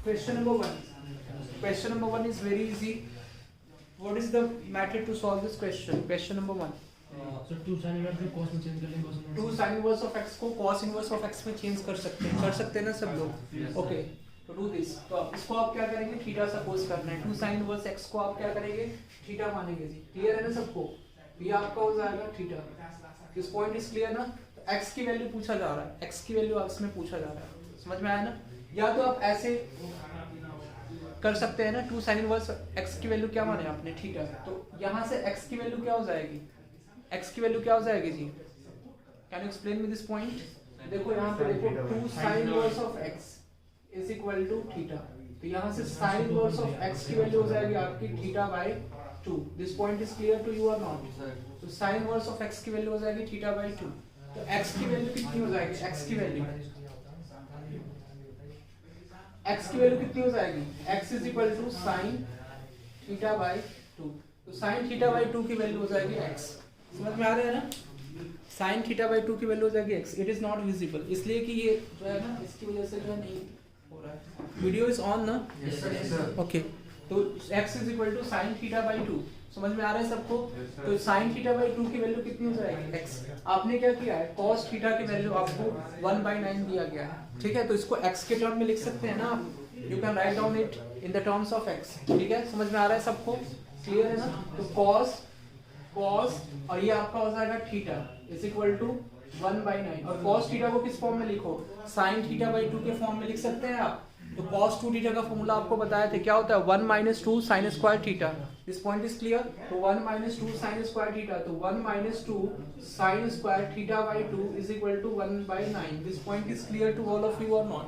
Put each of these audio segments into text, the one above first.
Question number one. Question number one is very easy. What is the method to solve this question? Question number one. So 2 sin inverse को cos में change कर लेंगे, cos inverse 2 sin inverse of x को cos inverse of x में change कर सकते हैं ना सब लोग? ओके, तो डू दिस। तो अब इसको आप क्या करेंगे, थीटा सपोज करना है। 2 sin inverse x को आप क्या करेंगे, थीटा मानेंगे जी। क्लियर है ना सबको? ये आपका हो जाएगा theta. This point is clear ना? तो x की वैल्यू पूछा जा रहा है, x की वैल्यू x में पूछा जा रहा है, समझ में आया ना? या तो आप ऐसे कर सकते हैं ना, 2 sin inverse x की वैल्यू क्या माने आपने, थीटा। तो यहाँ से x की वैल्यू क्या हो जाएगी, x की वैल्यू क्या हो जाएगी जी? Can you explain me this point? देखो यहाँ पे देखो 2 sin inverse of x is equal to theta. तो यहाँ से sin inverse of x की वैल्यू हो जाएगी आपकी theta by 2। This point is clear to you और नॉट? तो sin inverse of x की वैल्यू हो जाएगी थीटा बाय 2। तो x की वैल्यू कितनी हो जाएगी, x की वैल्यू कितनी हो जाएगी, x is equal to sine theta by 2। तो साइन थीटा बाई 2 की वैल्यू हो जाएगी x। समझ में आ रहा है ना? साइन थीटा बाई 2 की वैल्यू हो जाएगी x। It is not visible, इसलिए कि ये जो है ना, इसकी वजह से जो है नहीं हो रहा है। वीडियो इज ऑन ना? Yes, sir. ओके, तो x is equal to sine theta by 2। समझ में आ रहा है सबको? तो साइन थीटा बाई 2 की वैल्यू कितनी हो जाएगी, x। आपने क्या किया है, cos थीटा की वैल्यू आपको 1/9 दिया गया है, ठीक है? तो इसको x के टर्म में लिख सकते हैं ना आप। You can write down it in the terms of x, ठीक है? समझ में आ रहा है सबको? क्लियर है ना? तो cos और ये आपका हो जाएगा थीटा इज इक्वल टू 1/9। और cos थीटा को किस फॉर्म में लिखो, sin थीटा बाई 2 के फॉर्म में लिख सकते हैं आप। तो cos 2 थीटा का फॉर्मूला आपको बताया था, क्या होता है, 1 - 2 sin square theta. This point is clear? तो 1 - 2 sin स्क्वायर थीटा, तो 1 - 2 sin square theta by 2 is equal to 1/9। This point is clear to all of you और नॉट?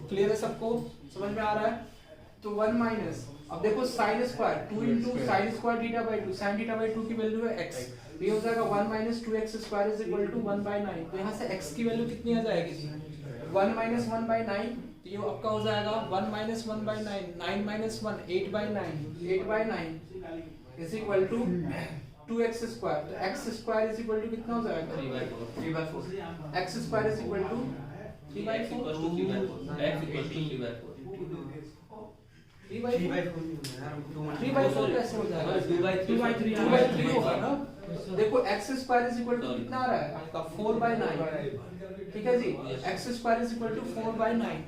क्लियर है सबको? समझ में आ रहा है? तो 1 माइनस, अब देखो sin square 2 into sine square theta by 2, sin theta by 2 की वैल्यू है x। ये हो जाएगा 1 - 2x square is equal to 1/9। तो यहाँ से x की वैल्यू कितनी आ जाएगी जी, 1 - 1/9। तो ये आपका हो जाएगा 1 - 1/9, 9 - 1 8/9, 8/9 is equal to 2x square. तो x square is equal to कितना हो जाएगा, 3/4। x square is equal to 3/4। 3/4 कैसे हो जाएगा, 2/3 होगा ना? देखो x square is equal to कितना आ रहा है आपका, 4/9, ठीक है जी? x square is equal to 4/9।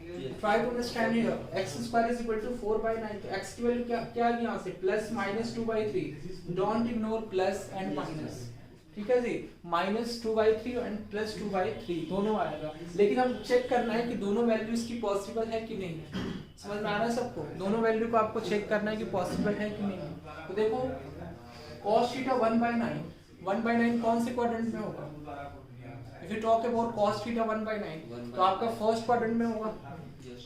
Try to understand here, x square is equal to 4/9। तो x की वैल्यू क्या है यहाँ से, plus minus 2/3। Don't ignore plus and minus, ठीक है जी? -2/3 एंड +2/3 दोनों आएगा। लेकिन हम चेक करना है कि दोनों वैल्यूज की पॉसिबल है कि नहीं। समझ में आ रहा है सबको? दोनों वैल्यू को आपको चेक करना है कि पॉसिबल है कि नहीं। तो देखो cos थीटा 1/9 कौन से क्वाड्रेंट में होगा? If you talk about cos theta 1/9 तो आपका फर्स्ट क्वाड्रेंट में होगा।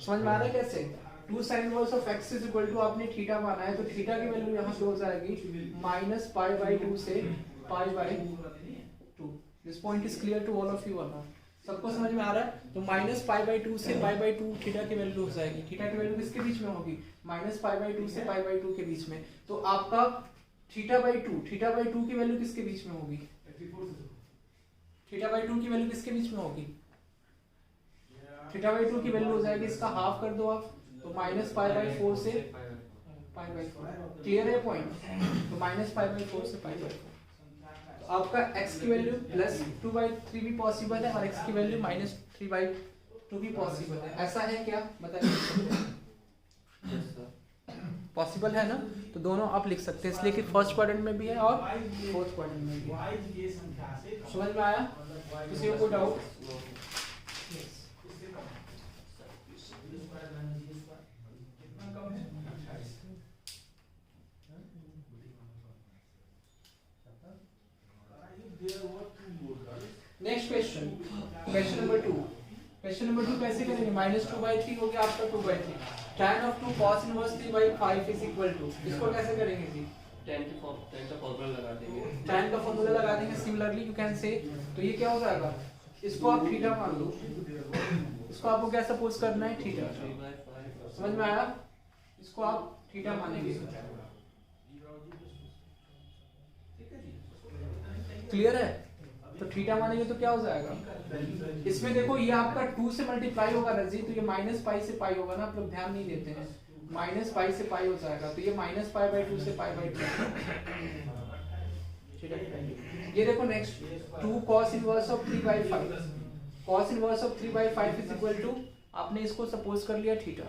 समझ में आ रहा है कैसे? 2 sin inverse of x is equal to आपने थीटा माना है, तो थीटा की वैल्यू यहाँ पे हो जाएगी -π/2 से π/2। This point is clear to all of you और नॉट? सबको समझ में आ रहा है? तो -π/2 से π/2 थीटा की वैल्यू हो जाएगी। थीटा की वैल्यू किसके बीच में होगी, -π/2 से π/2 के बीच में। तो आपका θ/2 की वैल्यू किसके बीच में होगी, θ/2 की वैल्यू किसके बीच में होगी, θ/2 की वैल्यू हो जाएगी, इसका हाफ कर दो आप, तो -π/4 से π/4। क्लियर है पॉइंट? तो -π/4 से π/4। तो आपका x की वैल्यू +2/3 भी पॉसिबल है और x की वैल्यू -3/2 भी पॉसिबल है। ऐसा है क्या, बताइए? पॉसिबल है ना? तो दोनों आप लिख सकते हैं, इसलिए कि फर्स्ट क्वाड्रेंट में भी है और फोर्थ क्वाड्रेंट में भी है। समझ में आया? किसी को doubt? Next question, question number 2। Question number 2 कैसे करेंगे, -2/3 हो गया आपका 2/3। tan of 2 cos inverse 3/5 is equal to, इसको कैसे करेंगे जी, tan का फॉर्मूला लगा देंगे। tan का फॉर्मूला लगा देंगे। सिमिलरली यू कैन से, तो ये क्या हो जाएगा, इसको आप थीटा मान लो, इसको आपको क्या सपोज करना है, थीटा। समझ में आया? इसको आप थीटा मानेंगे। क्लियर है? तो थीटा मानेंगे तो क्या हो जाएगा, इसमें देखो ये आपका 2 से मल्टीप्लाई होगा ना जी, तो ये माइनस पाई से पाई होगा ना, आप लोग ध्यान नहीं देते हैं, माइनस पाई से पाई हो जाएगा, तो ये माइनस पाई बाई 2 से पाई बाई 2। ये देखो next 2 cos inverse of 3/5, cos inverse of 3/5 is equal to, आपने इसको सपोज कर लिया थीटा,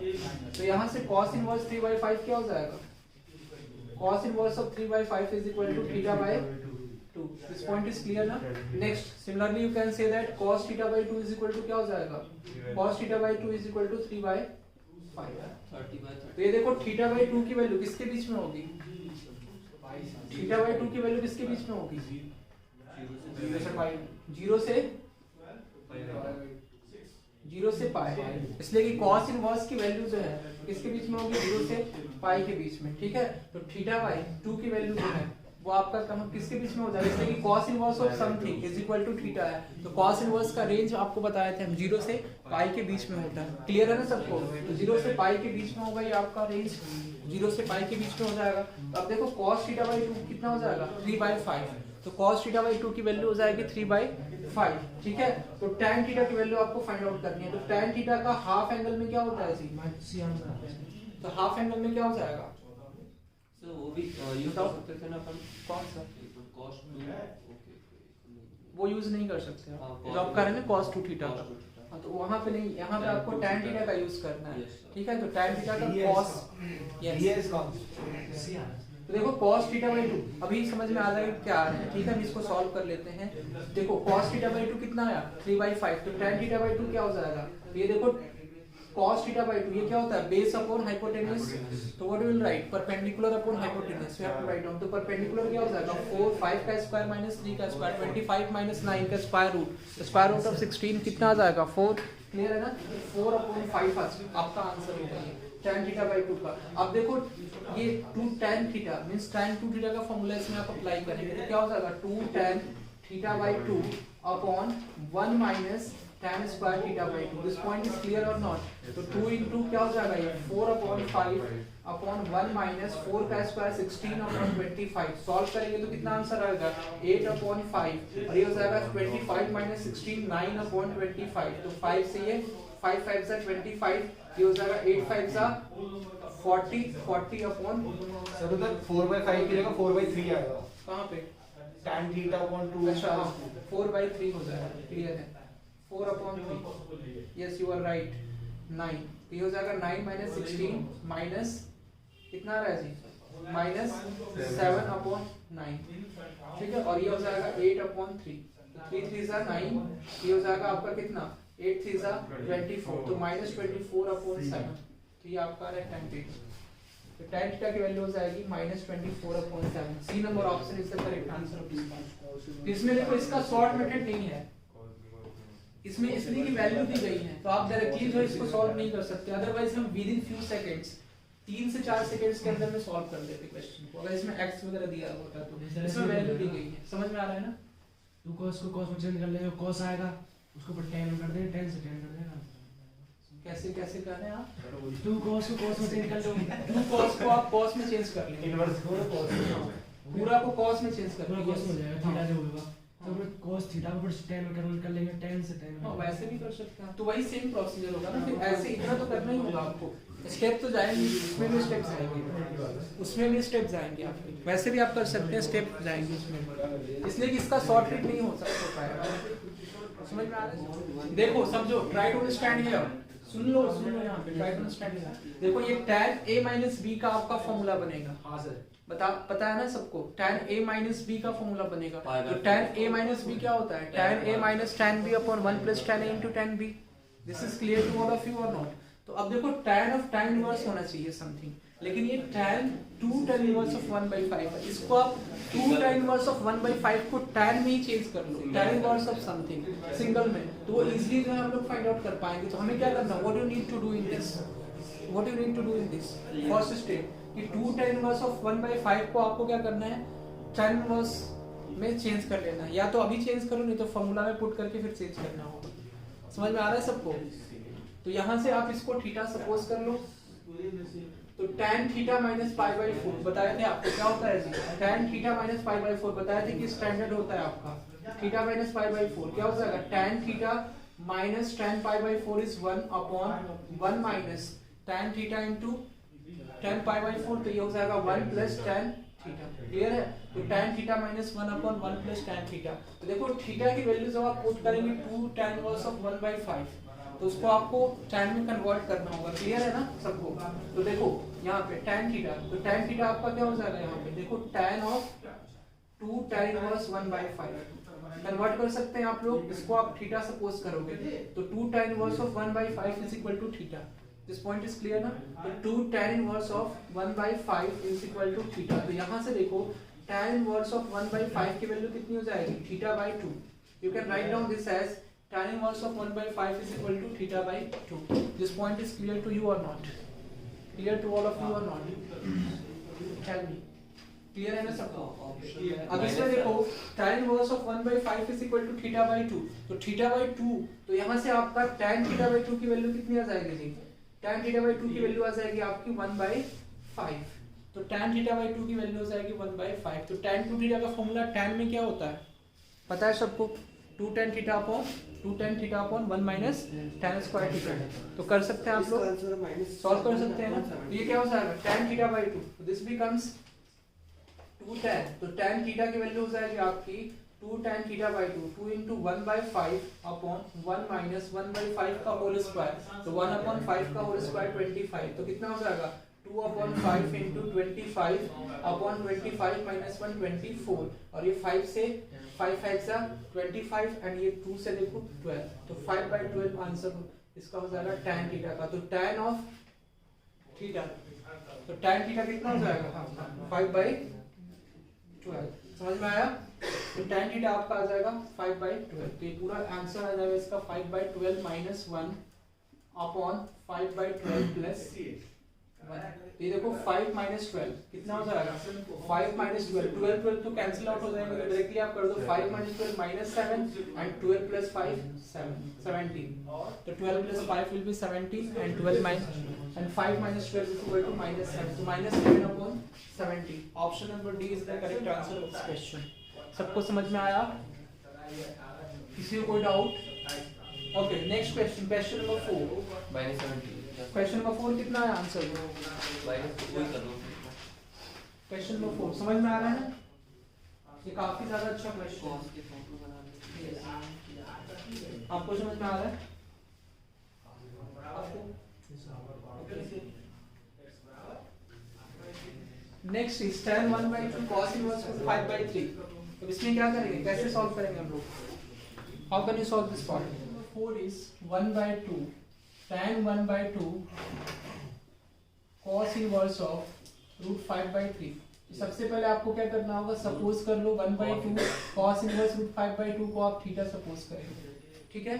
तो यहाँ से cos इनवर्स 3/5 क्या हो जाएगा, cos inverse of 3/5 is equal to theta by 2। This point is clear ना। Next similarly you can say that cos theta by 2 is equal to क्या हो जाएगा, cos theta by 2 is equal to 3/5। 30/30। तो ये देखो थीटा बाय 2 की value किसके बीच में होगी, थीटा बाय 2 की वैल्यू किसके बीच में होगी, 0 से पाई, इसलिए कि cos इनवर्स की वैल्यू जो है किसके बीच में होगी, 0 से पाई के बीच में, ठीक है। तो थीटा बाय 2 की वैल्यू जो है वो आपका किसके बीच में हो जाएगा, इसलिए कि cos inverse of something is equal to theta है, तो cos इनवर्स का रेंज आपको बताए थे हम 0 से पाई के बीच में होता है, क्लियर है ना सबको। तो 0 से पाई के बीच में होगा ये आपका रेंज, 0 से पाई के बीच में हो जाएगा। तो अब देखो cos थीटा बाय 2 कितना हो जाएगा, 3/5, तो cos थीटा बाय 2 की वैल्यू हो जाएगी 3/5, ठीक है। तो tan थीटा की वैल्यू आपको फाइंड आउट करनी है, तो tan थीटा का हाफ एंगल में क्या होता है जी, तो हाफ एंगल में क्या हो जाएगा, सर वो भी यूज कर सकते थे ना अपन, कौन सा, cos 2 ओके, वो यूज नहीं कर सकते हाँ, आप, cos जो आप कर रहे हैं cos 2 थीटा cos का, 2 थीटा। हाँ, तो वहाँ पे नहीं, यहाँ पे आपको tan थीटा का यूज करना है, Yes, sir. ठीक है। तो tan थीटा का cos, yes, तो देखो cos थीटा बाय 2 अभी समझ में आ जाएगा क्या आ रहा है, ठीक है। हम इसको सॉल्व कर लेते हैं। देखो cos थीटा बाय 2 कितना आया, 3/5, तो tan थीटा बाय 2 क्या हो जाएगा, ये देखो cos थीटा बाय 2 ये क्या होता है, बेस अपॉन हाइपोटेन्यूज, तो what will write, perpendicular upon hypotenuse, we have to write down. तो परपेंडिकुलर क्या हो जाएगा, 4 5 का स्क्वायर माइनस 3 का स्क्वायर 25 माइनस 9 का स्क्वायर रूट ऑफ 16 कितना आ जाएगा 4, क्लियर है ना। 4/5 आपका आंसर होगा ये tan थीटा बाय 2 का। अब देखो ये 2 tan theta means tan 2 theta का फार्मूला इसमें आप अप्लाई करेंगे तो क्या हो जाएगा, 2 tan theta by 2 upon 1 minus tan square theta by 2। This point is clear और नॉट। तो 2 into क्या हो जाएगा ये 4/5 अपॉन 1 माइनस 4 का स्क्वायर 16/25। सॉल्व करेंगे तो कितना आंसर आएगा 8/5 और ये हो जाएगा 25 माइनस 16 9/25। तो 5 से ये 5 5 से 25, ये हो जाएगा 8 5 से 40 अपॉन, सर उधर 4/5 की जगह 4/3 आएगा, कहाँ पे, tan थीटा अपॉन 2। अच्छा 4/3 हो जाएगा, क्लियर है, 4/3, यस यू आर राइट 9, ये हो जाएगा 9 माइनस 16 माइनस कितना आ रहा है जी माइनस 7/9, ठीक है। और ये हो जाएगा 8/3, 3 3 जा 9, ये हो जाएगा आपका कितना 8 3 जा 24, तो माइनस 24/7, तो ये आपका है tan थीटा। तो tan थीटा की वैल्यू हो जाएगी minus 24/7। C number option is the correct answer of this one. इसमें देखो इसका शॉर्ट मेथड नहीं है, इसमें इसलिए की वैल्यू दी गई है तो आप डायरेक्टली जो इसको सॉल्व नहीं कर सकते, अदरवाइज हम विद इन फ्यू सेकंड्स 3 से 4 सेकंड्स के अंदर में सॉल्व कर देते क्वेश्चन को, अगर इसमें x वगैरह दिया होता तो इसमें वैल्यू दी गई है, समझ में आ रहा है ना। तू cos को cos में चेंज कर लेंगे, cos आएगा उसको पर tan कर देंगे, tan से tan कर देगा। कैसे कैसे कर रहे हैं आप, तू cos को cos में चेंज कर लो, टू cos को आप cos में चेंज कर लेंगे, इनवर्स को cos पूरा को cos में चेंज कर पूरा लेंगे, cos में हो जाएगा, थीटा जो होगा तो फिर cos थीटा को फिर tan में कन्वर्ट कर लेंगे, tan से tan। हाँ वैसे भी कर सकते हैं, तो वही सेम प्रोसीजर होगा ना, फिर ऐसे इतना तो करना ही होगा आपको, स्टेप तो जाएंगे, उसमें भी स्टेप जाएंगे, उसमें भी स्टेप जाएंगे आपके, वैसे भी आप कर सकते हैं, स्टेप जाएंगे उसमें, इसलिए कि इसका शॉर्टकट नहीं हो सकता है, समझ में आ रहा है। देखो समझो, ट्राई टू अंडरस्टैंड हियर, सुन लो यहाँ पे, ट्राई टू अंडरस्टैंड हियर। देखो ये tan a minus b का आपका फॉर्मूला बनेगा, हां सर पता है ना सबको, tan a minus b का फॉर्मूला बनेगा। Pi तो tan a minus b क्या होता है, tan a minus tan b upon 1 plus tan a into tan b। This is clear to all of you और नॉट। तो अब देखो tan of tan इनवर्स होना चाहिए समथिंग, लेकिन ये tan 2 tan इनवर्स ऑफ 1/5 है, इसको आप 2 tan इनवर्स ऑफ 1/5 को tan में ही चेंज कर लो, tan inverse of something single में, तो वो इजीली जो है हम लोग फाइंड आउट कर पाएंगे। तो हमें क्या करना, what you need to do in this, what you need to do in this first step कि 2 tan इनवर्स ऑफ 1/5 को आपको क्या करना है, tan इनवर्स में चेंज कर लेना है, या तो अभी चेंज करो नहीं तो फॉर्मूला में पुट करके फिर चेंज करना होगा। समझ में आ रहा है सबको। तो यहाँ से आप इसको थीटा सपोज कर लो, तो tan थीटा माइनस π/4 बताए थे आपको क्या होता है जी, tan थीटा माइनस π/4 बताए थे कि स्टैंडर्ड होता है आपका थीटा माइनस पाई बाई 4 क्या हो जाएगा tan theta minus tan pi by 4 is 1 upon 1 minus tan theta into tan pi by 4, तो ये हो जाएगा 1 प्लस tan थीटा। क्लियर है? तो tan theta minus 1 upon 1 plus tan theta. तो देखो थीटा की वैल्यू जब आप पुट करेंगे 2 tan इनवर्स ऑफ 1/5, तो उसको आपको tan में कन्वर्ट करना होगा। क्लियर है ना सबको? तो देखो यहाँ पे tan थीटा, तो tan थीटा आपका क्या हो जाएगा यहाँ पे देखो tan of 2 tan inverse 1/5 convert कर सकते हैं आप लोग। इसको आप थीटा सपोज करोगे तो 2 tan inverse of 1/5 is equal to theta. This point is clear ना? तो 2 tan inverse of 1/5 is equal to theta. तो यहाँ से देखो tan इनवर्स ऑफ 1/5 की वैल्यू कितनी हो जाएगी? Theta by 2। You can write down this as tan inverse of 1/5 is equal to theta by 2. This point is clear to you or not? Clear to all of you or not? Tell me. Clear है ना सबको? अब इसमें देखो tan inverse of 1/5 is equal to theta by 2. तो theta by 2, तो यहाँ से आपका tan theta by 2 की वैल्यू कितनी आ जाएगी जी? tan theta by 2 की वैल्यू आ जाएगी आपकी 1/5। तो tan theta by 2 की वैल्यू हो जाएगी 1/5। तो tan 2 theta का फॉर्मूला tan में क्या होता है पता है सबको? 2 tan theta upon 1 minus tan square theta. तो कर सकते हैं आप लोग, सॉल्व कर सकते हैं ना? तो ये क्या हो जाएगा tan थीटा बाई 2, तो दिस बिकम्स 2 tan। तो tan थीटा की वैल्यू हो जाएगी आपकी 2 tan theta by 2, 2 into 1/5 upon 1 minus 1/5 का होल स्क्वायर, तो 1 अपॉन 5 का होल स्क्वायर 25। तो कितना हो जाएगा 2 अपॉन 5 इंटू 25 अपॉन 25 माइनस 1 24, और ये 5 से 5 हेक्सा 25 एंड ये 2 से देखो 12, तो 5/12 आंसर इसका हो जाएगा tan थीटा का। तो tan ऑफ थीटा, तो tan थीटा कितना हो जाएगा 5/12। समझ में आया? तो tan थीटा आपका आ जाएगा 5/12। तो ये पूरा आंसर आ जाएगा इसका 5/12 माइनस 1 अपॉन 5/12 प्लस 1। ये देखो 5 माइनस 12 कितना हो जाएगा 5 माइनस 12 तो कैंसिल आउट हो जाएंगे। डायरेक्टली आप कर दो 5 माइनस 12 माइनस 7 एंड 12 प्लस 5 17। तो 12 plus 5 will be 17 and 12 minus and 5 minus 12 is equal to minus 7, तो minus 7 upon 17। Option number D is the correct answer of this question. सबको समझ में आया? किसी को कोई doubt? Okay next question, question number 4 -17। Question number 4 कितना है आंसर? क्वेश्चन नंबर 4 समझ में आ रहा है ना? ये काफी ज्यादा अच्छा क्वेश्चन है। आपको समझ में आ रहा है? Next is tan 1/2 cos inverse 5/3। तो इसमें क्या करेंगे, कैसे सॉल्व करेंगे हम लोग? How can you solve this problem? 4 is 1/2 tan 1/2 cos inverse of √5/3। सबसे पहले आपको क्या करना होगा, सपोज कर लो 1/2 cos इनवर्स √5/2 को आप थीटा सपोज करेंगे। ठीक है,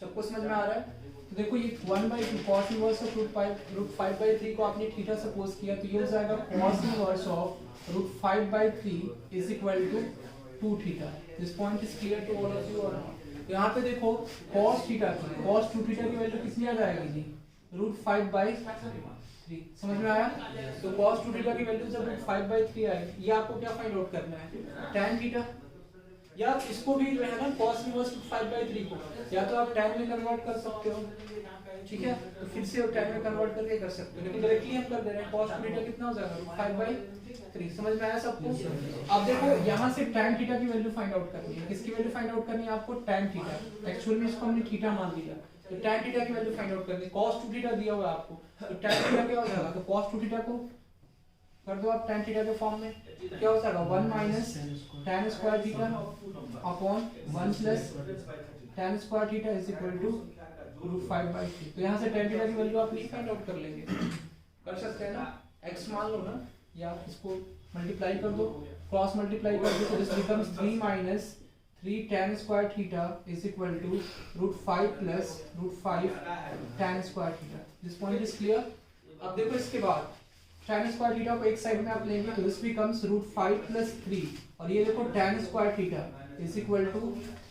सबको समझ में आ रहा है? तो देखो ये 1/2 cos इनवर्स ऑफ √5/3 को आपने थीटा सपोज किया, तो ये हो जाएगा cos inverse of √5/3 is equal to 2 theta. This point is clear to all of you और नॉट? यहाँ पे देखो cos थीटा की cos 2 थीटा की वैल्यू कितनी आ जाएगी जी √5/3। समझ में आया? तो cos 2 थीटा की वैल्यू जब √5/3 आएगी, ये आपको क्या फाइंड आउट करना है tan थीटा, या इसको भी जो है ना cos इनवर्स 5/3 को या तो आप tan में कन्वर्ट कर सकते हो। ठीक है, तो फिर से tan में कन्वर्ट करके कर सकते हो, लेकिन डायरेक्टली हम कर दे रहे हैं cos 2 थीटा कितना हो जाएगा 5/3। समझ में आया सबको? अब देखो यहाँ से tan थीटा की वैल्यू फाइंड आउट करनी है। किसकी वैल्यू फाइंड आउट करनी है आपको? tan theta. एक्चुअल में इसको हमने थीटा मान लिया, तो tan थीटा की वैल्यू फाइंड आउट करनी है। cos 2 थीटा दिया हुआ है आपको, तो tan थीटा क्या हो जाएगा? तो cos 2 थीटा को कर दो आप tan थीटा के फॉर्म में, क्या हो जाएगा 1 minus tan square theta upon 1 plus tan square theta is equal to √5/3। तो यहाँ से tan थीटा की वैल्यू आप नहीं फाइंड आउट कर लेंगे, कर सकते हैं ना? x मान लो ना, या इसको मल्टीप्लाई कर दो, क्रॉस मल्टीप्लाई कर दो, तो this becomes 3 minus 3 tan square theta is equal to √5 plus √5 tan square theta. This point is clear? अब देखो इसके बाद tan स्क्वायर थीटा को एक साइड में आप लेंगे, तो दिस बिकम्स √5 प्लस 3, और ये देखो tan square theta is equal to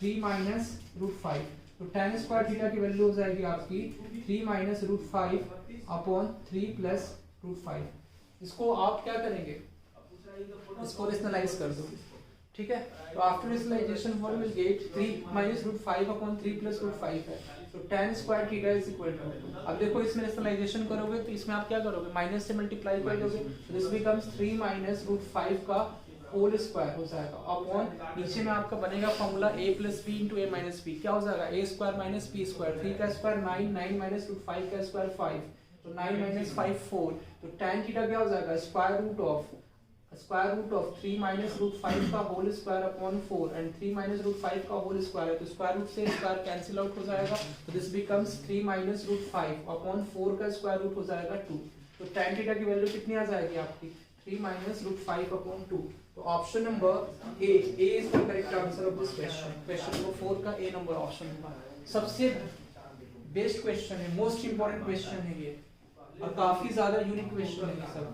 3 minus √5। तो tan स्क्वायर थीटा की वैल्यू हो जाएगी आपकी 3 माइनस √5 अपॉन 3 प्लस √5। इसको आप क्या करेंगे, इसको रेशनलाइज कर दो। ठीक है, तो after rationalisation one will get 3 minus root 5 upon 3 plus root 5 है, तो tan square theta is equal to, अब देखो इसमें रेशनलाइजेशन करोगे तो इसमें आप क्या करोगे, माइनस से मल्टीप्लाई कर दोगे, तो दिस बिकम्स 3 minus root 5 का होल स्क्वायर हो जाएगा अपॉन नीचे में आपका बनेगा formula a plus b into a minus b, क्या हो जाएगा a square minus b square, 3 का स्क्वायर 9, 9 minus root 5 का स्क्वायर 5, तो 9 minus 5 4, तो tan थीटा क्या हो जाएगा square root of 3 minus root 5 का whole square upon 4 and 3 minus root 5 का होल स्क्वायर है, तो स्क्वायर रूट से स्क्वायर कैंसिल आउट हो जाएगा, तो this becomes 3 minus root 5 upon 4 का स्क्वायर रूट हो जाएगा 2, तो tan थीटा की वैल्यू कितनी आ जाएगी आपकी 3 minus root 5 upon 2, तो option number A is the correct answer of this question, question number 4 का ए नंबर ऑप्शन होगा, सबसे बेस्ट क्वेश्चन है, मोस्ट इंपोर्टेंट क्वेश्चन है ये, और काफी ज्यादा यूनिक क्वेश्चन है ये सब,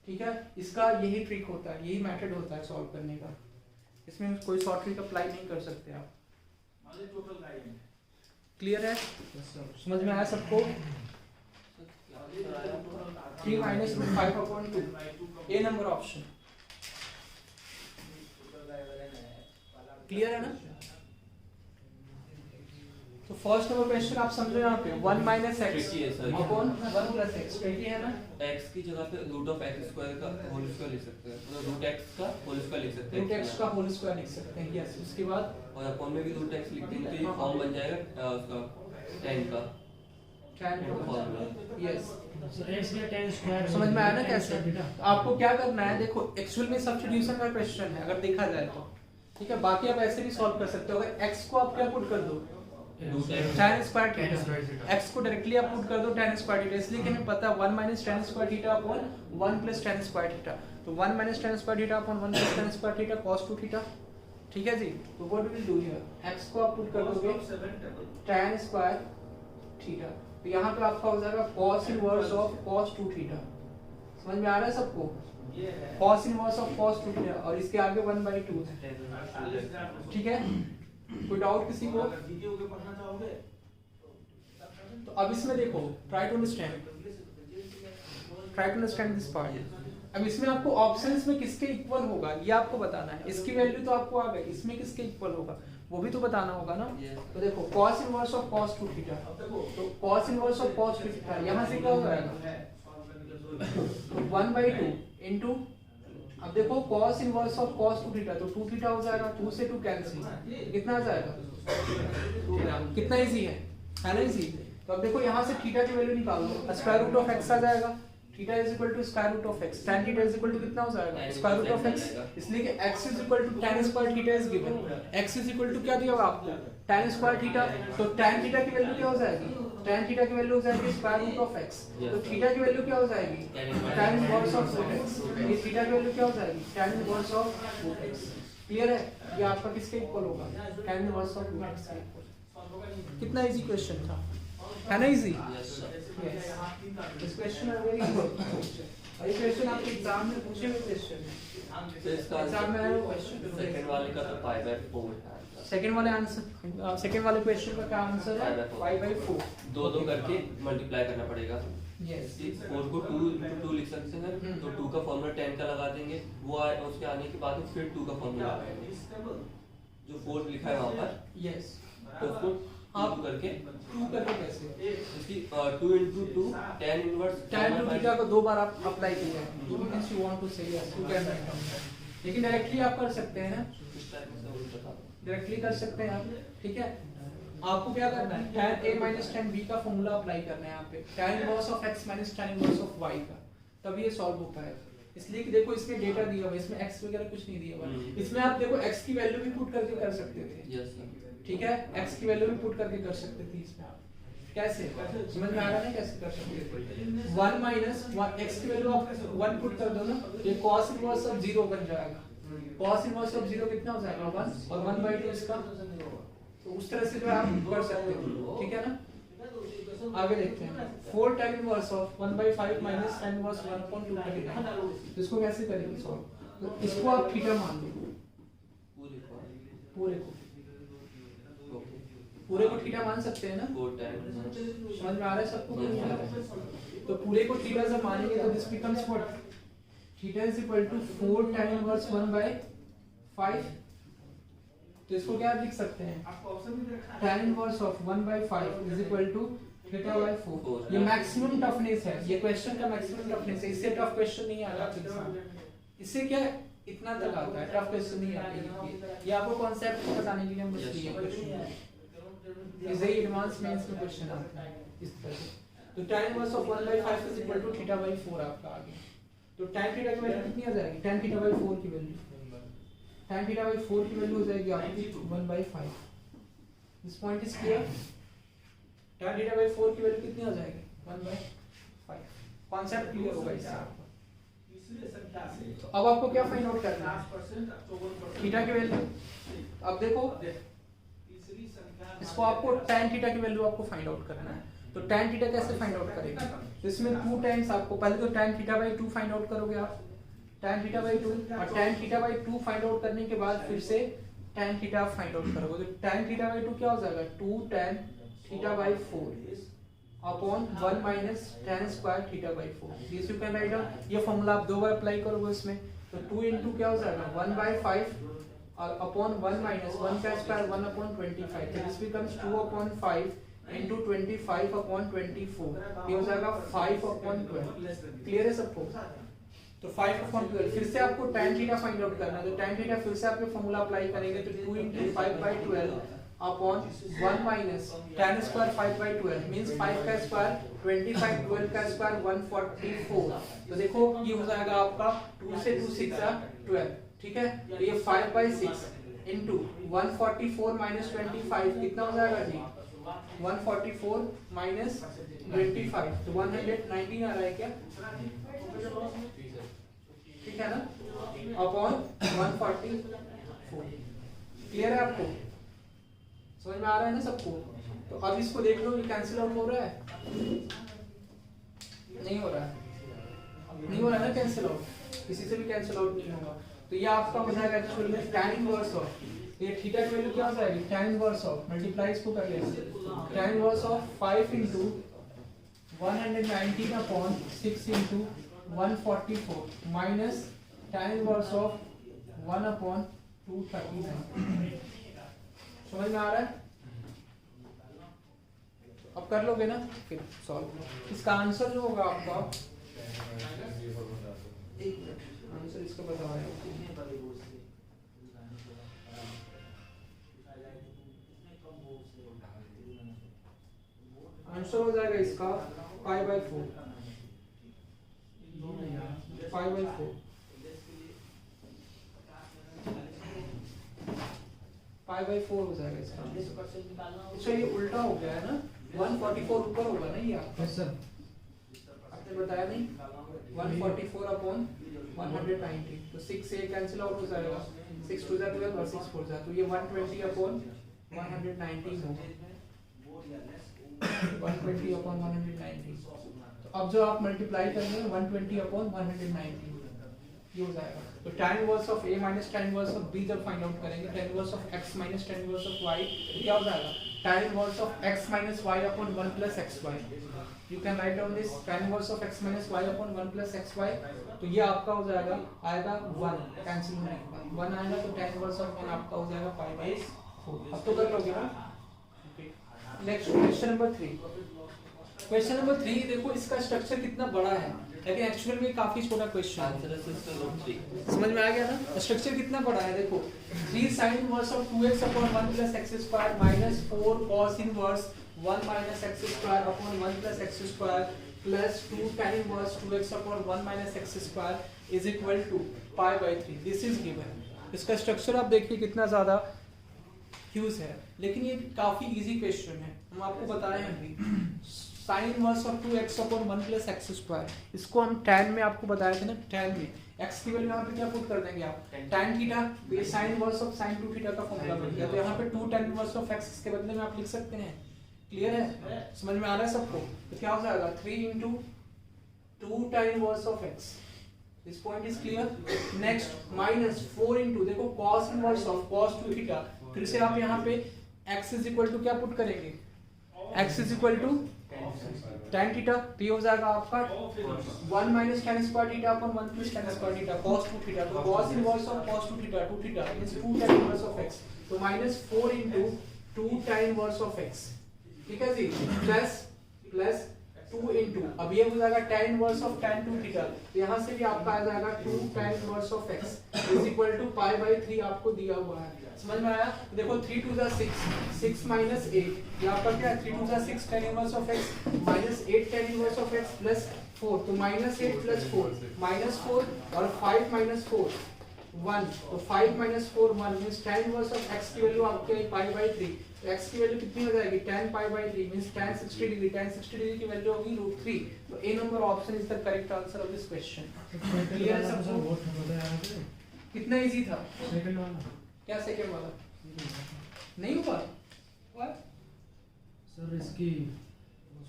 ठीक है, इसका यही ट्रिक होता है, यही मेथड होता है सॉल्व करने का, इसमें कोई शॉर्ट ट्रिक अप्लाई नहीं कर सकते आप, क्लियर है, समझ में आया सबको, 3 minus root 5 upon 2, ए नंबर ऑप्शन, क्लियर है ना, तो फर्स्ट नंबर क्वेश्चन आप समझो यहाँ पे 1 minus x Tricky है sir. upon 1 plus x, tricky है ना, x की जगह पे रूट ऑफ x स्क्वायर का होल स्क्वायर लिख सकते हैं, मतलब रूट x का होल स्क्वायर लिख सकते हैं, रूट x का होल स्क्वायर लिख सकते हैं, यस, उसके बाद और अपॉन में भी रूट x लिख देंगे तो ये फॉर्म बन जाएगा उसका tan का tan फॉर्मूला, यस, सो x का tan स्क्वायर समझ में आया ना कैसे, तो आपको क्या करना है, देखो एक्चुअल में सब्स्टिट्यूशन का क्वेश्चन है अगर देखा जाए तो, ठीक है, बाकी आप ऐसे भी सॉल्व कर सकते हो, अगर x को आप क्या पुट कर दो root x tan square theta, x को डायरेक्टली आप पुट कर दो tan स्क्वायर थीटा, इसलिए कि हमें पता है 1 minus tan square theta upon 1 plus tan square theta, तो 1 minus tan square theta upon 1 plus tan square theta cos 2 theta, ठीक है जी, तो what will do here, x को आप पुट कर दोगे tan स्क्वायर थीटा, तो यहाँ पे आपका हो जाएगा cos inverse of cos 2 theta, समझ में आ रहा है सबको, cos inverse of cos 2 theta, और इसके आगे 1/2 है, ठीक है, कोई डाउट किसी को, तो अब इसमें देखो, try to understand this part, अब इसमें आपको ऑप्शंस में किसके इक्वल होगा ये आपको बताना है, इसकी वैल्यू तो आपको आ गई, इसमें किसके इक्वल होगा वो भी तो बताना होगा ना, तो देखो cos inverse of cos 2 theta, तो cos inverse of cos 2 theta यहाँ से क्या हो जाएगा, तो 1/2 इनटू, अब देखो cos inverse of cos 2 theta, तो 2 थीटा हो जाएगा, 2 से 2 कैंसिल, कितना आ जाएगा, कितना इजी है ना इजी, तो अब देखो यहाँ से थीटा की वैल्यू निकाल लो, स्क्वायर रूट ऑफ x आ जाएगा, theta is equal to square root of x, tan theta is equal to कितना हो जाएगा स्क्वायर रूट ऑफ x, इसलिए कि x is equal to tan square theta is given, x is equal to क्या दिया हुआ आपको tan स्क्वायर थीटा, तो tan थीटा की वैल्यू क्या हो जाएगी, tan थीटा की वैल्यू हो जाएगी स्क्वायर रूट ऑफ x, तो थीटा की वैल्यू क्या हो जाएगी tan inverse of root x, ये थीटा की वैल्यू क्या हो जाएगी tan inverse of root x, clear है, ये आपका किसके इक्वल होगा tan inverse of root x के इक्वल, कितना इजी क्वेश्चन था, है ना easy, yes sir, this question are very good, और ये क्वेश्चन आपके एग्जाम में पूछे हुए क्वेश्चन है, तो इसका एग्जाम में आया हुआ क्वेश्चन, सेकंड वाले का तो π/4 है, सेकंड वाले आंसर, सेकंड वाले क्वेश्चन का क्या आंसर है 5/4, दो करके मल्टीप्लाई करना पड़ेगा, यस, 4 को 2 into 2 लिख सकते हैं, तो 2 का फॉर्मूला 10 का लगा देंगे, वो उसके आने के बाद फिर 2 का फॉर्मूला लगाएंगे, जो 4 लिखा है वहाँ पर, यस, तो उसको आप करके 2 करके कैसे, इसकी 2 into 2 tan inverse tan two theta को दो बार आप अप्लाई किया है, you means you want to say yes you can write down, लेकिन डायरेक्टली आप कर सकते हैं ना, इस टाइप से वो बता दो, डायरेक्टली कर सकते हैं आप, ठीक है, आपको क्या करना है tan a minus tan b का फॉर्मूला अप्लाई करना है यहाँ पे, tan inverse of x minus tan inverse of y का, तब ये सॉल्व हो पाएगा, इसलिए कि देखो इसमें डेटा दिया हुआ है, इसमें x वगैरह कुछ नहीं दिया हुआ है, इसमें आप देखो x की वैल्यू भी पुट करके कर सकते थे, यस सर, ठीक है, x की वैल्यू भी पुट करके कर सकते थे इसमें आप, कैसे समझ में आ रहा है कैसे कर सकते थे, 1 minus 1 x की वैल्यू आप 1 पुट कर दो ना, ये cos इनवर्स ऑफ 0 बन जाएगा, cos इनवर्स ऑफ 0 कितना हो जाएगा 1, और 1/2 इसका, तो उस तरह से जो आप कर सकते हो, ठीक है ना, आगे देखते हैं 4 tan inverse of 1/5 minus tan inverse 1/239, इसको कैसे करेंगे सॉल्व, तो इसको आप थीटा मान लो, पूरे पूरे ओके, पूरे को थीटा मान सकते हैं ना, 4 tan इनवर्स, समझ में आ रहा है सबको, नहीं आ रहा है, तो पूरे को थीटा से मानेंगे तो this becomes what, theta is equal to 4 tan inverse 1/5 तो इसको क्या लिख सकते हैं, tan inverse of 1/5 is equal to θ/4। ये मैक्सिमम टफनेस है, ये क्वेश्चन का मैक्सिमम टफनेस है, इससे टफ क्वेश्चन नहीं आ रहा आपके एग्जाम। इससे क्या इतना तक आता है, टफ क्वेश्चन नहीं आता। ये आपको कॉन्सेप्ट बताने के लिए हम बस लिए क्वेश्चन, इसे एडवांस मेंस में क्वेश्चन आता है इस तरह से। तो tan inverse of 1/5 is equal to θ/4 आपका आ गया। तो tan थीटा की वैल्यू कितनी आ जाएगी, tan θ/4 की वैल्यू, tan θ/4 की वैल्यू हो जाएगी आपकी 1/5। This point is clear. tan θ/4 की वैल्यू कितनी आ जाएगी, 1/5। कॉन्सेप्ट क्लियर होगा इससे आपको। तो अब आपको क्या फाइंड आउट करना है, थीटा की वैल्यू। अब देखो इसको आपको tan थीटा की वैल्यू आपको फाइंड आउट करना है। तो tan थीटा कैसे फाइंड आउट करेंगे, तो इसमें 2 टाइम्स आपको पहले तो tan θ/2 फाइंड आउट करोगे आप, tan θ/2, और tan θ/2 फाइंड आउट करने के बाद फिर से tan थीटा फाइंड आउट करोगे। तो tan θ/2 क्या हो जाएगा, 2 tan θ/4 upon 1 minus tan square θ/4। This you can write down. ये फॉर्मूला आप 2 बार अप्लाई करोगे इसमें, तो 2 into क्या हो जाएगा 1/5 और अपॉन 1 माइनस 1 का स्क्वायर 1/25। तो दिस बिकम्स 2/5 into 25/24। ये हो जाएगा 5/12। क्लियर है सबको। तो 5/12 फिर से आपको tan थीटा फाइंड आउट करना है। तो tan थीटा फिर से आपके फॉर्मूला अप्लाई करेंगे, तो 2 into 5/12 upon 1 minus tan square 5/12 means 5 का स्क्वायर 25, 12 का स्क्वायर 144। तो देखो ये हो जाएगा आपका 2 से 2 6 12, ठीक है। तो ये 5/6 into 144 माइनस 25 कितना हो जाएगा जी, 144 माइनस 25, तो 119 आ रहा है क्या, ठीक है ना, अपॉन 144। क्लियर है आपको, समझ में आ रहा है ना सबको। तो अब इसको देख लो, ये कैंसिल आउट हो रहा है, नहीं हो रहा है, नहीं हो रहा है ना कैंसिल आउट, किसी से भी कैंसिल आउट नहीं होगा। तो ये आपका हो जाएगा एक्चुअली में tan इनवर्स ऑफ, ये थीटा की वैल्यू क्या हो जाएगी, tan इनवर्स ऑफ मल्टीप्लाई इसको कर लेंगे, tan inverse of 5 into 119 upon 6 into 144 minus tan inverse of 1 upon 239। समझ में आ रहा है, अब कर लोगे ना फिर सॉल्व। इसका आंसर जो होगा आपका, एक मिनट आंसर इसका बता रहा हूं, आंसर हो जाएगा इसका 5/4 5/4 5/4 हो जाएगा इसका। अच्छा ये उल्टा हो गया है ना, 144 ऊपर होगा नहीं आपका, यस सर, आपने बताया नहीं, 144 अपॉन 190, तो 6 से कैंसिल आउट हो जाएगा, 6 2 12 और 6 4 तो ये 120 अपॉन 190 होगा, 120 अपॉन 190। तो अब जो आप मल्टीप्लाई करेंगे 120 अपॉन 190 ये हो जाएगा। तो tan inverse of a minus tan inverse of b जब फाइंड आउट करेंगे, tan inverse of x minus tan inverse of y क्या हो जाएगा, tan inverse of x minus y upon 1 plus xy। You can write down this tan inverse of x minus y upon 1 plus xy। तो ये आपका हो जाएगा, आएगा 1 cancel होने के बाद 1 आएगा, तो tan इनवर्स ऑफ 1 आपका हो जाएगा 5/4। अब तो कर लोगे ना। Next question number 3। Question number 3 देखो इसका स्ट्रक्चर कितना बड़ा है, लेकिन एक्चुअल में काफी छोटा क्वेश्चन है। समझ में आ गया ना, स्ट्रक्चर कितना बड़ा है। देखो 3 sin inverse of 2x upon 1 plus x square minus 4 cos inverse 1 minus x square upon 1 plus x square plus 2 tan inverse 2x upon 1 minus x square is equal to π/3। This is given. इसका structure आप देखिए कितना ज्यादा huge है, लेकिन ये काफी easy question है, हम आपको बताए हैं अभी। Sine inverse of 2x upon 1 plus x square, इसको हम tan में आपको बताए थे ना, tan में x की वैल्यू यहाँ पे क्या पुट कर देंगे आप, tan थीटा, तो ये sine inverse of sin 2 theta का फॉर्मूला बन गया। तो यहाँ पे 2 tan इनवर्स ऑफ x के बदले में आप लिख सकते हैं। क्लियर है, समझ में आ रहा है सबको। तो क्या हो जाएगा 3 into 2 tan inverse of x। This point is clear. Next minus 4 into देखो cos inverse of cos 2 theta, फिर से आप यहाँ पे x इज इक्वल टू क्या पुट करेंगे, x is equal to tan theta, तो ये हो जाएगा आपका 1 minus tan square theta upon 1 plus tan square theta cos 2 theta, तो cos inverse of cos 2 theta 2 theta means 2 tan inverse of x, तो minus 4 into 2 tan inverse of x, ठीक है जी, plus 2 into, अब ये हो जाएगा tan inverse of tan 2 theta, तो यहाँ से भी आपका आ जाएगा 2 tan inverse of x is equal to pi by 3 आपको दिया हुआ है, समझ में आया? देखो 3 2 6, 6 minus 8, ये आपका क्या है? 3 2 6 tan inverse of x minus 8 tan inverse of x plus 4, तो minus 8 plus 4, minus 4 और 5 minus 4 1, तो 5 minus 4 1 means tan inverse of x की वैल्यू आपके pi by 3, तो x की वैल्यू कितनी हो जाएगी? tan pi by 3 means tan 60 degree, tan 60 degree की वैल्यू होगी √3, तो A number option is the correct answer of this question. Clear है सबको? बहुत होता है यहाँ पे। कितना इजी था? सेकंड वाला क्या सेकंड वाला? नहीं हुआ? What? सर इसकी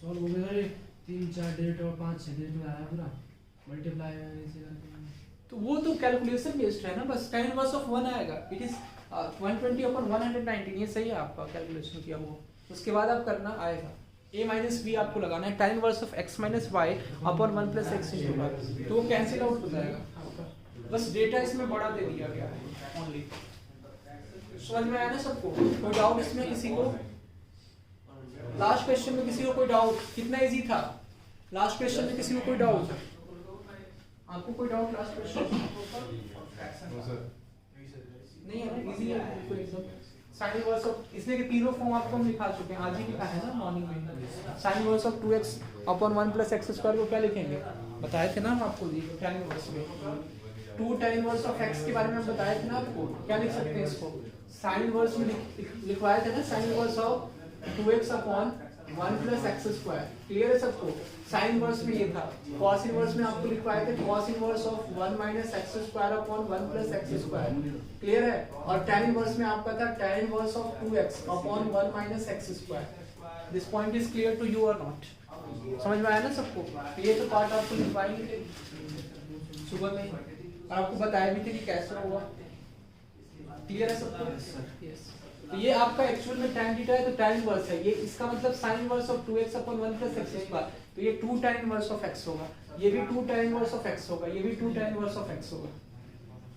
सॉल्व हो गया सर, 3 4 डिजिट और 5 6 डिजिट में आया पूरा मल्टीप्लाई ऐसे करके। तो वो तो कैलकुलेशन बेस्ड है ना, बस tan इनवर्स ऑफ 1 आएगा, इट इज 120 upon 119, ये सही है आपका कैलकुलेशन किया वो, उसके बाद आप करना आएगा a minus b आपको लगाना है tan inverse of x minus y upon 1 plus x into y, तो वो कैंसिल आउट हो जाएगा आपका, बस डेटा इसमें बड़ा दे दिया गया है ओनली। समझ में आया ना सबको? कोई डाउट इसमें किसी को? लास्ट क्वेश्चन में किसी को कोई डाउट? कितना इजी था लास्ट क्वेश्चन में? किसी को कोई डाउट? आपको कोई डाउट लास्ट क्वेश्चन नहीं है ना? इजी है बिल्कुल एकदम। साइन इनवर्स ऑफ, इसलिए कि तीनों फॉर्म आपको हम लिखा चुके हैं, आज ही लिखा है ना मॉर्निंग में। Sine inverse of 2x upon 1 plus x square को क्या लिखेंगे? बताए थे ना हम आपको जी tan इनवर्स में 2 tan इनवर्स ऑफ x के बारे में हम बताए थे ना आपको, क्या लिख सकते हैं इसको? साइन इनवर्स में लिखवाए थे ना, sine inverse of 2x upon 1 plus x square, clear है सबको? साइन इनवर्स में ये था, cos इनवर्स में आपको लिखवाए थे cos inverse of 1 minus x square upon 1 plus x square, clear है? और tan इनवर्स में आपका था tan inverse of 2x upon 1 minus x square। This point is clear to you और नॉट? समझ में आया ना सबको? ये तो पार्ट आपको लिखवाएंगे थे सुबह में, और आपको बताया भी थे कि कैसे हुआ, क्लियर है सबको? यस। तो ये आपका एक्चुअल में tan थीटा है, तो tan इनवर्स है ये, इसका मतलब sin inverse of 2x upon 1 plus x square, तो ये 2 tan इनवर्स ऑफ x होगा, ये भी 2 tan इनवर्स ऑफ x होगा, ये भी 2 tan इनवर्स ऑफ x होगा।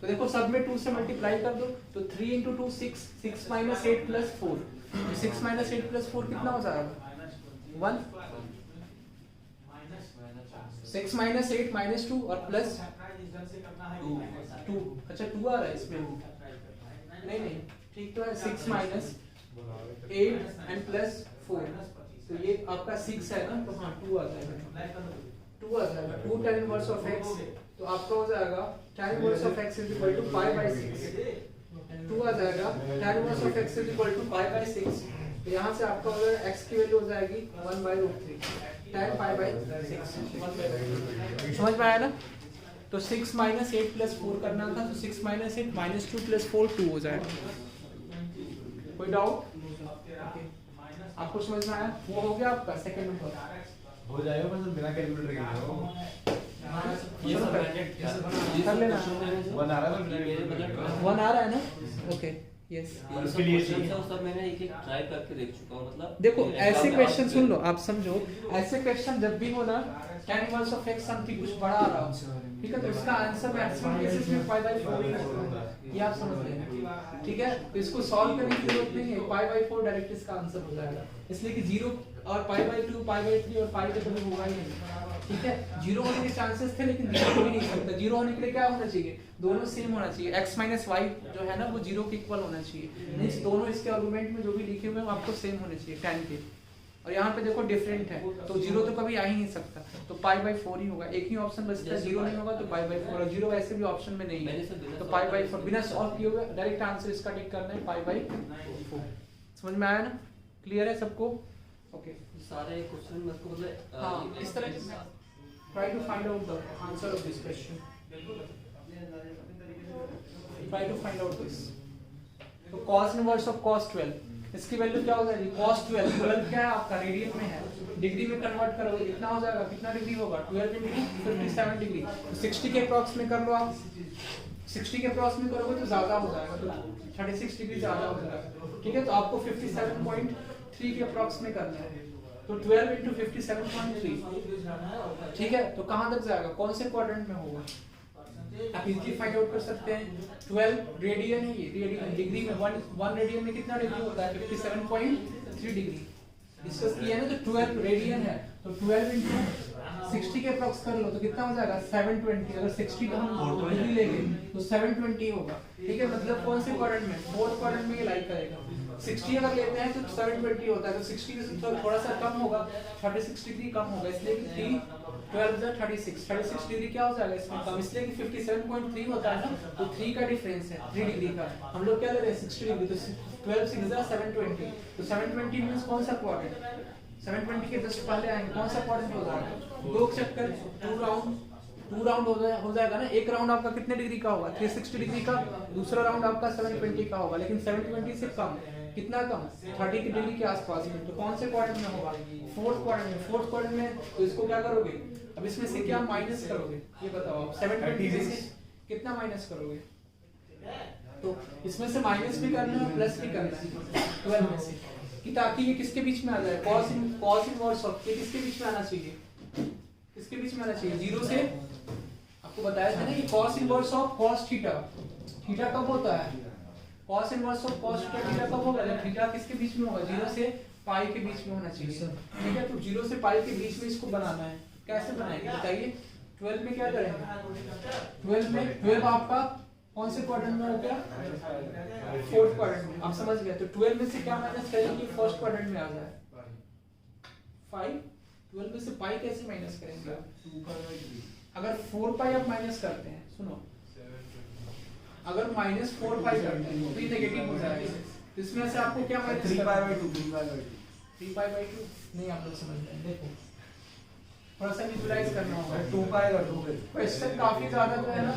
तो देखो सब में 2 से मल्टीप्लाई कर दो, तो 3 into 2 6, 6 minus 8 plus 4, तो 6 minus 8 plus 4 कितना हो जाएगा? 1, 6 minus 8 minus 2 और प्लस 2, अच्छा 2 आ रहा है इसमें, नहीं ठीक तो है, 6 minus 8 and plus 4, तो ये आपका 6 है ना, तो हाँ 2 आ जाएगा, 2 आ जाएगा, 2 tan इनवर्स ऑफ x, तो आपका हो जाएगा tan inverse of x is equal to pi by 6, 2 आ जाएगा, tan inverse of x is equal to pi by 6, तो यहाँ से आपका हो जाएगा x की वैल्यू हो जाएगी 1/√3, tan pi by 6, 1/√3, समझ में आया ना? तो 6 minus 8 plus 4 करना था, तो 6 minus 8 minus 2 plus 4 2 हो जाएगा। कोई डाउट? आपको समझ में आया? वो हो गया आपका सेकंड नंबर, हो जाएगा बस बिना कैलकुलेटर के। ये सब कर लेना। 1 आ रहा है, 1 आ रहा है ना? Okay yes. उसके लिए सब मैंने एक ट्राई करके देख चुका हूं, मतलब देखो ऐसे क्वेश्चन सुन लो, आप समझो, ऐसे क्वेश्चन जब भी हो ना, tan inverse of x something कुछ बड़ा आ रहा हो, ठीक है, तो इसका आंसर मैक्सिमम केसेस में pi by 4 ही होगा, ये आप समझ लेना, ठीक है? तो इसको सॉल्व करने की जरूरत नहीं है, pi by 4 डायरेक्ट इसका आंसर हो जाएगा, इसलिए कि 0 और pi by 2 pi by 3 और pi तो कभी होगा ही नहीं, ठीक है? 0 होने के चांसेस थे, लेकिन 0 हो ही नहीं सकता। 0 होने के लिए क्या होना चाहिए? दोनों सेम होना चाहिए, x minus y जो है ना वो 0 के इक्वल होना चाहिए, मींस दोनों इसके आर्गुमेंट में जो भी लिखे हुए हैं वो आपको सेम होने चाहिए tan के, और यहाँ पे देखो डिफरेंट है, तो 0 तो कभी आ ही नहीं सकता, तो pi by 4 ही होगा, एक ही ऑप्शन बचता है, 0 नहीं होगा तो pi by 4, और 0 वैसे भी ऑप्शन में नहीं है, तो pi by 4 बिना सॉल्व किए हुए डायरेक्ट आंसर इसका टिक करना है pi by 4। समझ में आया ना? क्लियर है सबको? ओके, सारे क्वेश्चन मतलब हाँ इस तरह try to find out the answer of this question, try to find out this। तो cos इनवर्स ऑफ cos 12, इसकी वैल्यू क्या हो जाएगी? cos 12, 12 क्या है आपका? रेडियन में है, डिग्री में कन्वर्ट करोगे कितना हो जाएगा? कितना डिग्री होगा? 12 into 57 डिग्री, तो 60 के अप्रॉक्स में कर लो आप, 60 के अप्रॉक्स में करोगे तो ज्यादा हो जाएगा, तो 36 डिग्री ज्यादा हो जाएगा, ठीक है? तो आपको 57.3 के अप्रॉक्स में करना है, तो तो 12 into 57.3, ठीक है। तो कहाँ तक जाएगा, कौन से क्वाड्रेंट में होगा, आप इजीली फाइंड आउट कर सकते हैं। 12 रेडियन है, ये रेडियन डिग्री में 1 रेडियन में कितना डिग्री होता है, 57.3 डिग्री डिस्कस किया है ना। तो 12 रेडियन है, तो 12 into 60 के अप्रॉक्स कर लो तो कितना हो जाएगा 720। अगर 60 का हम डिग्री लेंगे तो 720 होगा, ठीक है। मतलब कौन से क्वाड्रेंट में, फोर्थ क्वाड्रेंट में ये लाइक करेगा। 60 अगर लेते हैं तो 720 होता है, तो 60 से थोड़ा सा कम होगा, 36 डिग्री कम होगा, इसलिए कि 3 12 36 डिग्री क्या हो जाएगा इसमें कम, इसलिए कि 57.3 होता है ना, तो 3 का डिफरेंस है 3 डिग्री का। हम लोग क्या ले रहे हैं 60 डिग्री, तो 12 6 720, तो 720 मींस कौन सा क्वाड्रेंट, 720 के जस्ट पहले आएंगे, कौन सा क्वाड्रेंट हो जाएगा, 2 चक्कर 2 राउंड हो जाएगा ना। एक राउंड आपका कितने डिग्री का होगा 360 डिग्री का, दूसरा राउंड आपका 720 का होगा, लेकिन 720 से कम, कितना कम 30 डिग्री के आसपास में। तो कौन से क्वाड्रेंट में होगा, फोर्थ क्वाड्रेंट में। फोर्थ क्वाड्रेंट में तो इसको क्या करोगे, अब इसमें से क्या माइनस करोगे ये बताओ आप, 720 में से कितना माइनस करोगे, तो इसमें से माइनस भी करना है प्लस भी करना है 12 में से, कि ताकि ये किसके बीच में आ जाए, cos इनवर्स ऑफ, ये किसके बीच में आना चाहिए, किसके बीच में आना चाहिए, 0 से। आपको बताया था ना कि cos inverse of cos theta, theta कब होता है, cos inverse of cos theta कब होगा, जब थीटा किसके बीच में होगा, 0 से पाई के बीच में होना चाहिए, ठीक है। तो 0 से पाई के बीच में इसको बनाना है, कैसे बनाएंगे बताइए। 12 में क्या करेंगे, 12 आपका कौन से क्वाड्रेंट में हो गया, फोर्थ क्वाड्रेंट में, आप समझ गए। तो 12 में से क्या माइनस करेंगे, फर्स्ट क्वाड्रेंट में आ जाए 5। 12 में से पाई कैसे माइनस करेंगे, अगर 4 पाई आप माइनस करते हैं, सुनो, अगर -4 पाई करते हैं तो ये नेगेटिव हो जाएगा, तो इसमें से आपको क्या minus 3 pi by 2 3 pi by 2 नहीं, आप लोग समझ रहे हैं, देखो थोड़ा सा विजुलाइज करना होगा। 2 पाई का 2 क्वेश्चन काफी ज्यादा जो है ना,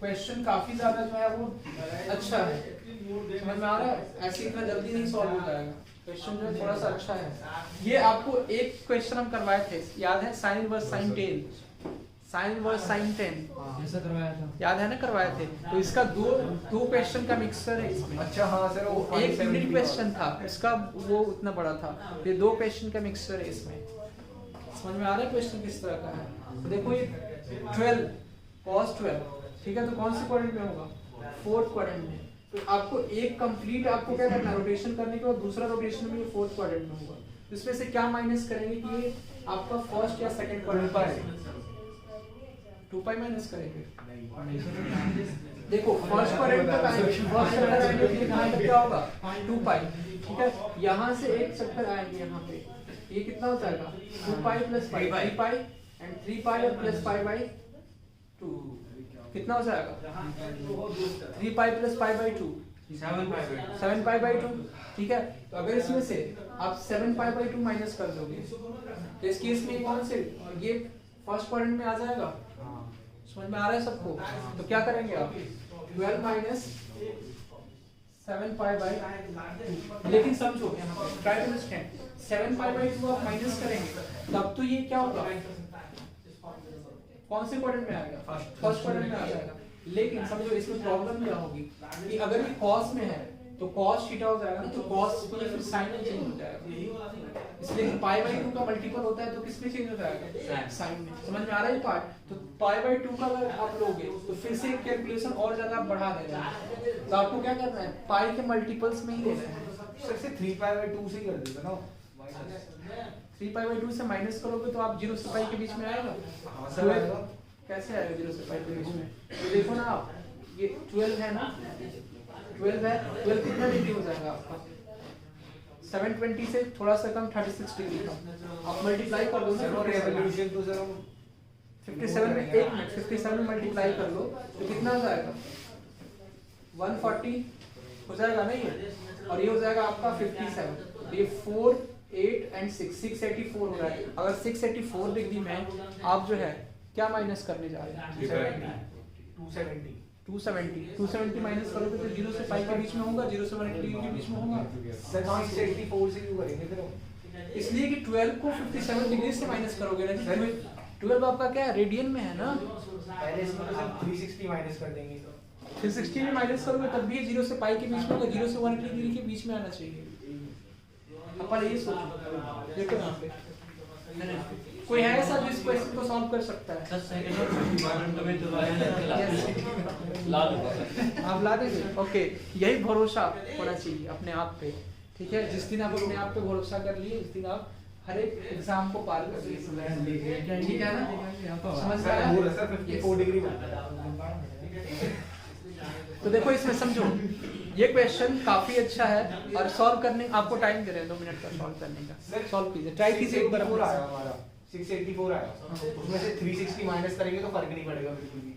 क्वेश्चन काफी ज्यादा जो है वो अच्छा है, समझ में आ रहा है, ऐसे इतना जल्दी नहीं सॉल्व हो जाएगा, क्वेश्चन जो है थोड़ा सा अच्छा है। ये आपको एक क्वेश्चन हम करवाए थे, याद है, sine inverse sine ten, sine inverse sine 10 ऐसा करवाया था, याद है ना, करवाए थे। तो इसका दो क्वेश्चन का मिक्सचर है इसमें। अच्छा हाँ सर, वो एक यूनिट क्वेश्चन था इसका, वो उतना बड़ा था, ये 2 क्वेश्चन का मिक्सचर है इसमें। समझ में आ रहा है क्वेश्चन किस तरह का है। तो देखो ये 12 cos 12, ठीक है, तो कौन से क्वाड्रेंट में होगा, फोर्थ क्वाड्रेंट में। तो आपको एक कंप्लीट आपको क्या करना है, रोटेशन करने के बाद दूसरा रोटेशन में फोर्थ क्वाड्रेंट में होगा। तो इसमें से क्या माइनस करेंगे कि ये आपका फर्स्ट या सेकंड क्वाड्रेंट है, 2 पाई माइनस करेंगे। देखो फर्स्ट क्वाड्रेंट तक आएंगे, फर्स्ट चक्कर आएंगे तो कहां तक क्या होगा 2 पाई, ठीक है। यहां से एक चक्कर आएंगे यहाँ पे, ये कितना हो जाएगा 2 pi plus pi, 3 pi and 3 पाई और प्लस पाई बाय 2, कितना हो जाएगा 3 pi plus pi by 2, 7 pi by 2, ठीक है। तो अगर इसमें से आप 7 पाई बाय 2 माइनस कर दोगे तो इस केस में कौन से, ये फर्स्ट क्वाड्रेंट में आ जाएगा, समझ में आ रहा है सबको। तो क्या करेंगे आप 12 माइनस 7 पाई बाय 2, लेकिन समझो यहाँ पे try to understand, 7 pi by 2 आप माइनस करेंगे तब तो ये क्या होगा, कौन से क्वाड्रेंट में आएगा, फर्स्ट क्वाड्रेंट में आ जाएगा। लेकिन समझो इसमें प्रॉब्लम क्या होगी कि अगर ये cos में है तो cos थीटा हो जाएगा ना, तो cos में फिर sin में चेंज हो जाएगा, इसलिए कि पाई बाय 2 का मल्टीपल होता है तो किस में चेंज हो जाएगा, sin में। समझ में आ रहा है ये पार्ट। तो पाई बाय 2 का अगर आप लोगे तो फिर से कैलकुलेशन और ज्यादा आप बढ़ा देना है, तो आपको क्या करना है, पाई के मल्टीपल्स में ही लेना है। सर से 3 पाई बाय 2 से ही कर देते ना, 3 पाई बाय 2 से माइनस करोगे तो आप 0 से पाई के बीच में आएगा। हाँ सर आएगा, कैसे आएगा 0 से पाई के बीच में, तो देखो ना आप, ये 12 है ना, 12 है, 12 कितना डिग्री हो जाएगा आपका, 720 से थोड़ा सा कम 36 डिग्री कम, आप मल्टीप्लाई कर दो ना, रेवोल्यूशन तो सर हम 57 में 1 मिनट 57 में मल्टीप्लाई कर लो तो कितना हो जाएगा 140 हो जाएगा ना ये, और ये हो जाएगा आपका 57, तो ये 4 8 एंड 6 684 हो रहा है। अगर 684 डिग्री में आप जो है क्या माइनस करने जा रहे हैं, 270 माइनस करोगे तो 0 से पाई के बीच में होगा, 0 से 180 के बीच में होगा। सर 684 से क्यों करेंगे फिर, इसलिए कि 12 को 57 डिग्री से माइनस करोगे ना, 12 आपका क्या है, रेडियन में है ना, पहले इसमें तो सर 360 माइनस कर देंगे, 360 में माइनस करोगे तब भी 0 से पाई के बीच में होगा, 0 से 180 डिग्री के बीच में आना चाहिए। अपन ये सोचो, देखो यहाँ पे कोई है ऐसा जिस क्वेश्चन को सॉल्व कर सकता है? 10 सेकंड में तो ला दूंगा। आप ला देंगे? ओके, यही भरोसा होना चाहिए अपने आप पे, ठीक है? जिस दिन आप अपने आप पे भरोसा कर लिए उस दिन आप हर एक एग्जाम को पार कर लिए, ठीक है ना? समझ में आया? वो सर 54 डिग्री बनता है। तो देखो इसमें समझो, ये क्वेश्चन काफी अच्छा है और सॉल्व करने आपको टाइम दे रहे हैं 2 मिनट का सॉल्व करने का। सॉल्व कीजिए, ट्राई कीजिए एक बार अपने 684 से। आया हमारा 684 आया, उसमें से 360 माइनस करेंगे तो फर्क नहीं पड़ेगा बिल्कुल भी।